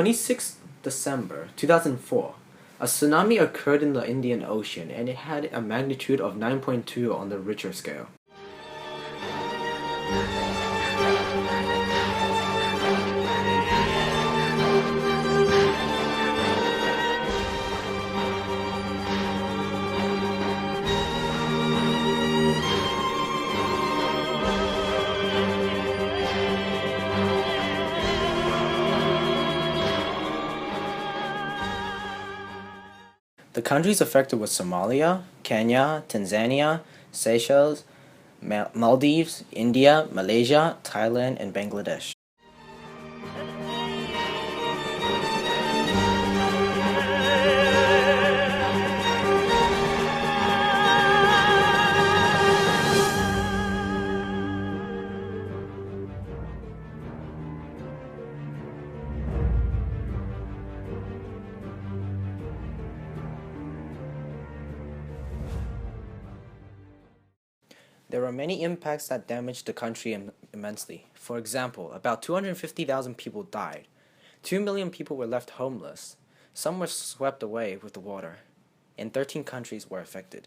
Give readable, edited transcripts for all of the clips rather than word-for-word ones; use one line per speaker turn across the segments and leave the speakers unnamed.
26th December 2004, a tsunami occurred in the Indian Ocean and it had a magnitude of 9.2 on the Richter scale. The countries affected were Somalia, Kenya, Tanzania, Seychelles, Maldives, India, Malaysia, Thailand, and Bangladesh. There were many impacts that damaged the country immensely. For example, about 250,000 people died. 2 million people were left homeless. Some were swept away with the water. And 13 countries were affected.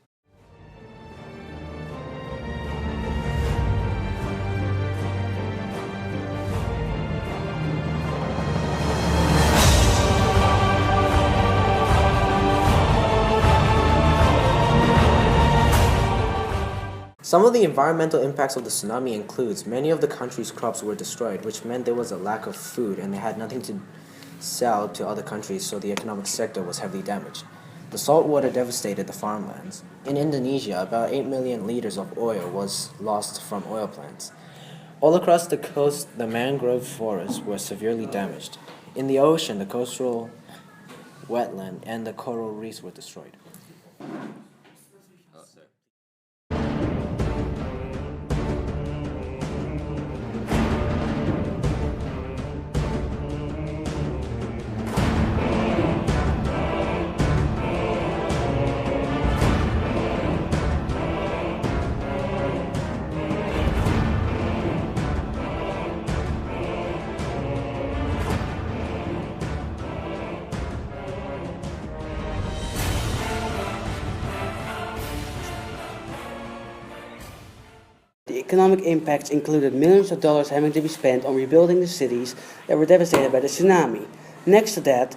Some of the environmental impacts of the tsunami includes many of the country's crops were destroyed, which meant there was a lack of food and they had nothing to sell to other countries, so the economic sector was heavily damaged. The salt water devastated the farmlands. In Indonesia, about 8 million liters of oil was lost from oil plants. All across the coast, the mangrove forests were severely damaged. In the ocean, the coastal wetland and the coral reefs were destroyed.
The economic impacts included millions of dollars having to be spent on rebuilding the cities that were devastated by the tsunami. Next to that,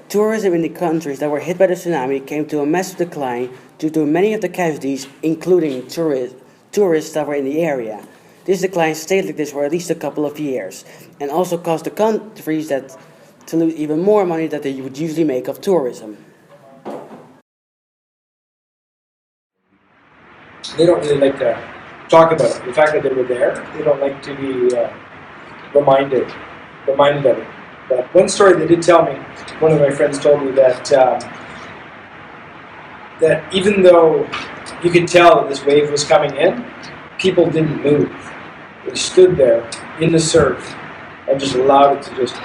tourism in the countries that were hit by the tsunami came to a massive decline due to many of the casualties, including tourists that were in the area. This decline stayed like this for at least a couple of years, and also caused the countries to lose even more money that they would usually make of tourism.
They don't really like to talk about it. The fact that they were there, they don't like to be reminded of it. But one story they did tell me, one of my friends told me that that even though you could tell that this wave was coming in, people didn't move. They stood there in the surf and just allowed it to just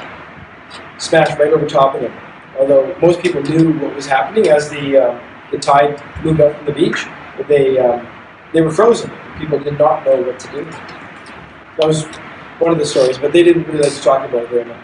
smash right over top of them. Although most people knew what was happening as the tide moved out from the beach, but they were frozen. People did not know what to do. That was one of the stories, but they didn't really like to talk about it very much.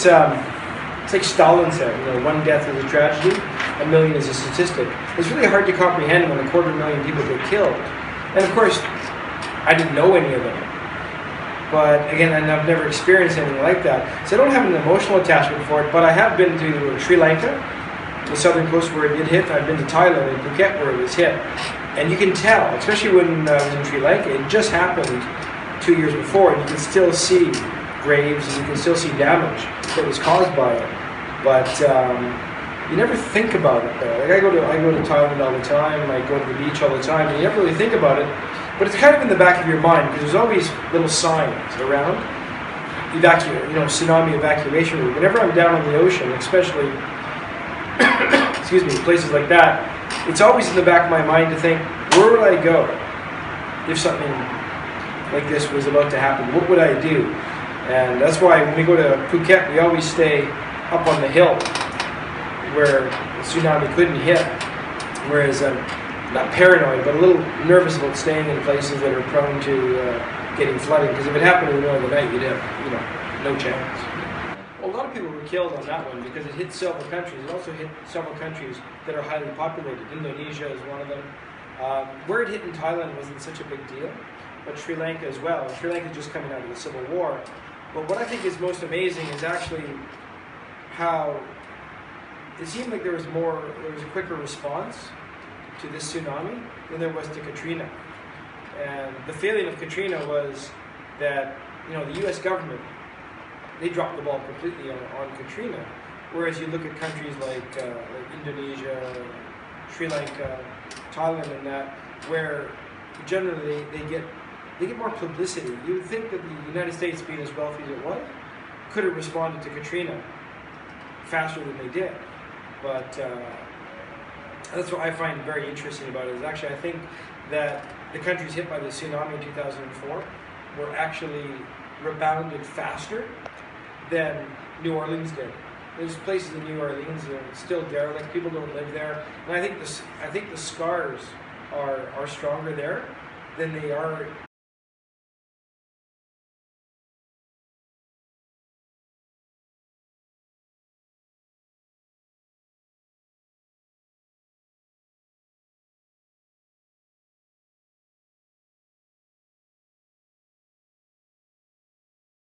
it's like Stalin said, one death is a tragedy, a million is a statistic. It's really hard to comprehend when 250,000 people get killed. And of course, I didn't know any of them. But again, and I've never experienced anything like that. So I don't have an emotional attachment for it, but I have been to Sri Lanka, the southern coast where it did hit. I've been to Thailand and Phuket where it was hit. And you can tell, especially when I was in Sri Lanka, it just happened 2 years before, and you can still see graves and you can still see damage that was caused by it. But you never think about it though. Like I go to Thailand all the time, I go to the beach all the time, and you never really think about it. But it's kind of in the back of your mind because there's always little signs around. Tsunami evacuation route. Whenever I'm down on the ocean, especially, excuse me, places like that, it's always in the back of my mind to think, where would I go if something like this was about to happen? What would I do? And that's why when we go to Phuket, we always stay up on the hill where the tsunami couldn't hit. Whereas I'm not paranoid, but a little nervous about staying in places that are prone to getting flooding. Because if it happened in the middle of the night, you'd have, no chance. Well, a lot of people were killed on that one because it hit several countries. It also hit several countries that are highly populated. Indonesia is one of them. Where it hit in Thailand wasn't such a big deal, but Sri Lanka as well. Sri Lanka is just coming out of the civil war. But what I think is most amazing is actually how it seemed like there was a quicker response to this tsunami than there was to Katrina. And the failing of Katrina was that, the U.S. government, they dropped the ball completely on Katrina. Whereas you look at countries like Indonesia, Sri Lanka, Thailand and that, where generally they get more publicity. You would think that the United States, being as wealthy as it was, could have responded to Katrina faster than they did. But that's what I find very interesting about it, is actually I think that the countries hit by the tsunami in 2004 were actually rebounded faster than New Orleans did. There's places in New Orleans that are still derelict, people don't live there, and I think the scars are stronger there than they are